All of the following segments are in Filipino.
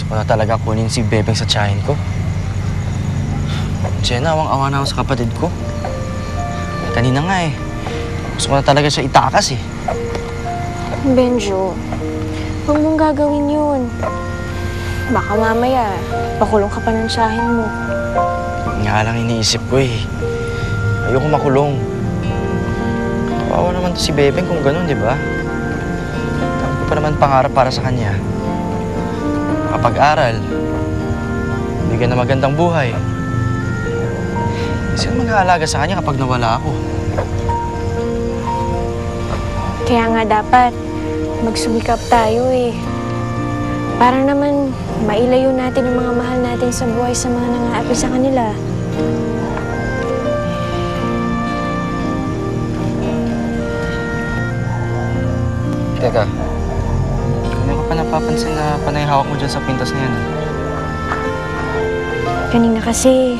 Ako na talaga kunin si Bebeng sa tiyahin ko. Jenna, awang-awa na ako sa kapatid ko. Kanina nga eh. Gusto ko na talaga siya itakas eh. Benjo, huwag mong gagawin yun. Baka mamaya, pakulong ka pa ng tiyahin mo. Nga lang iniisip ko eh. Ayoko makulong. Kawawa naman to si Bebeng kung ganun, di ba? Dami ko pa naman pangarap para sa kanya. Makapag-aral. Bigyan na magandang buhay. Sino mag-aalaga sa kanya kapag nawala ako? Kaya nga dapat, magsumikap tayo eh. Para naman mailayo natin ang mga mahal natin sa buhay sa mga nangaapi sa kanila. Teka, hindi ko pa napapansin na panay hawak mo dyan sa pintas na yan. Kanina kasi,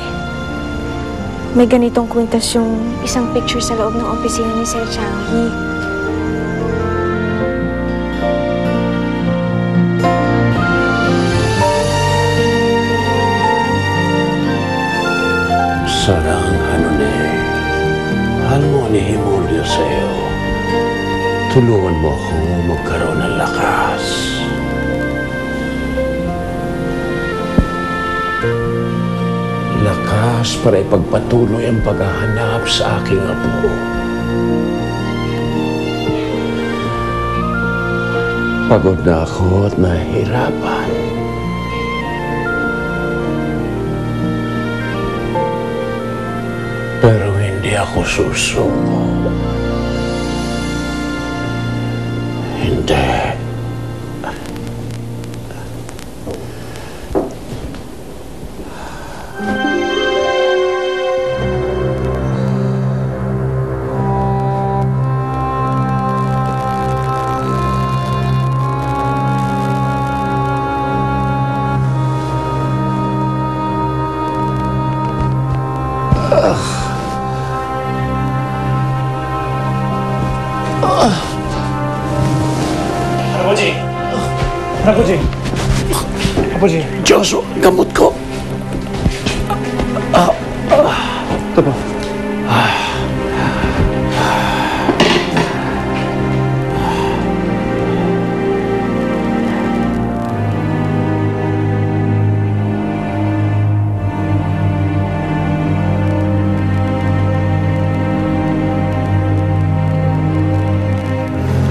may ganitong kwintas yung isang picture sa loob ng opisina ni Sir Changi. Sarang mahal mo ni Himulyo sa'yo. Tulungan mo ako magkaroon ng lakas. Lakas para ipagpatuloy ang paghahanap sa aking apo. Pagod na ako at nahihirapan. Pero hindi ako susuko. Hindi. 아버지! 아버지! Joshua, gamot ko. ito po.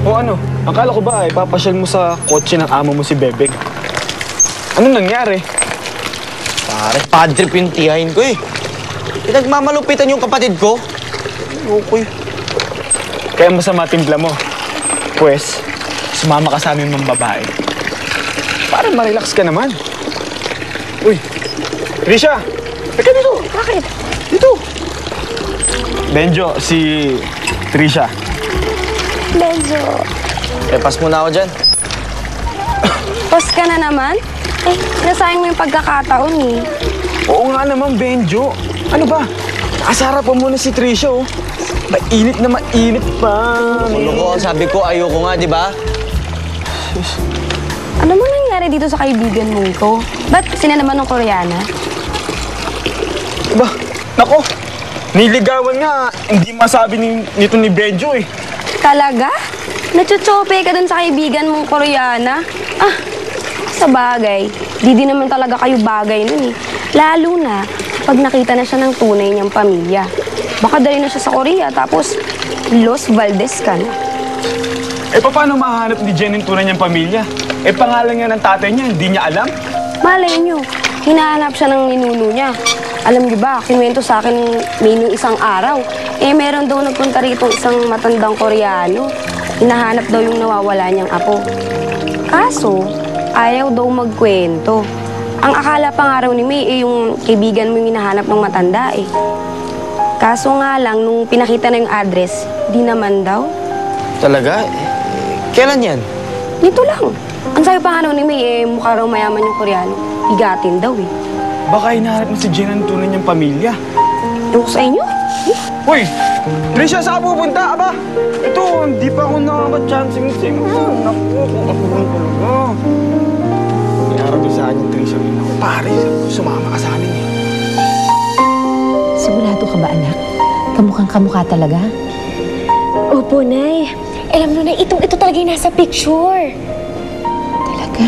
O ano, akala ko ba papasyal mo sa kotse ng amo mo si Bebeng? Ano nangyari? Pare, bad trip yung tiyahin ko eh. Pinagmamalupitan yung kapatid ko. Okay. Kaya masama timpla mo. Pwes, sumama ka sa amin mga babae. Para ma-relax ka naman. Uy, Risha! Teka dito! Bakit? Dito! Benjo, si Trisha. Benjo. Pass muna ako dyan. Post ka na naman? Eh, nasayang mo yung pagkakataon eh. Oo nga naman, Benjo. Ano ba? Nakasara pa muna si Trisha, oh. Mainit na mainit pa. Ano ko, sabi ko ayoko nga, di ba? Ano mang nangyari dito sa kaibigan mo ito? Ba't sinanaman ng Koreana? Ba? Nako, niligawan nga. Hindi masabi nito ni Benjo eh. Talaga? Natsutsope ka dun sa kaibigan mong Koreana? Ah, sa bagay. Di din naman talaga kayo bagay nun eh. Lalo na pag nakita na siya ng tunay niyang pamilya. Baka dali na siya sa Korea, tapos Los Valdez ka na. Eh, paano mahanap ni Jen yung tunay niyang pamilya? Eh, pangalan nga ng tatay niya, hindi niya alam. Malay niyo, hinahanap siya ng ninuno niya. Alam niyo ba, kinuwento sa akin nung isang araw, eh meron daw nagpunta rito isang matandang Koreano. Hinahanap daw yung nawawala niyang apo. Kaso, ayaw daw magkwento. Ang akala pa nga raw ni May, eh yung kaibigan mo yung hinahanap ng matanda eh. Kaso nga lang, nung pinakita na yung address, di naman daw. Talaga? Kailan yan? Dito lang. Ang sabi pa nga raw ni May, eh mukha raw mayaman yung Koreano. Bigatin daw eh. Baka hinahanap mo si Jen ang tunay niyang pamilya. Ewan ko sa inyo? Uy! Trisha, saan ka pupunta? Aba! Ito, hindi pa ako nakaka-chancing-sing. Naku, kung ako lang talaga. May araw sa akin yung Trisha. Ako, pare, sumama ka sa amin eh. Sigurado ka ba, anak? Kamukhang kamukha talaga? Opo, Nay. Alam mo, Nay, ito talaga yung nasa picture. Talaga?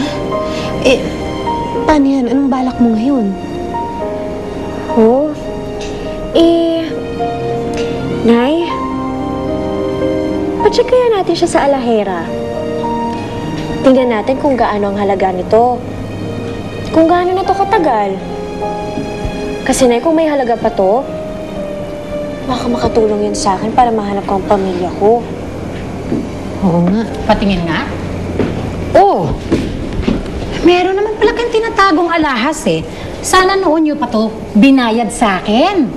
Eh, paano yan? Anong balak mo ngayon? Oh? Nay? Pacheck kaya natin siya sa alahera. Tingnan natin kung gaano ang halaga nito. Kung gaano na to katagal. Kasi, Nay, kung may halaga pa to, baka makatulong yun sa akin para mahanap ko ang pamilya ko. Oo nga. Patingin nga. Oh! Meron naman pala kayong tinatagong alahas eh. Sana noon nyo pa to binayad sa akin.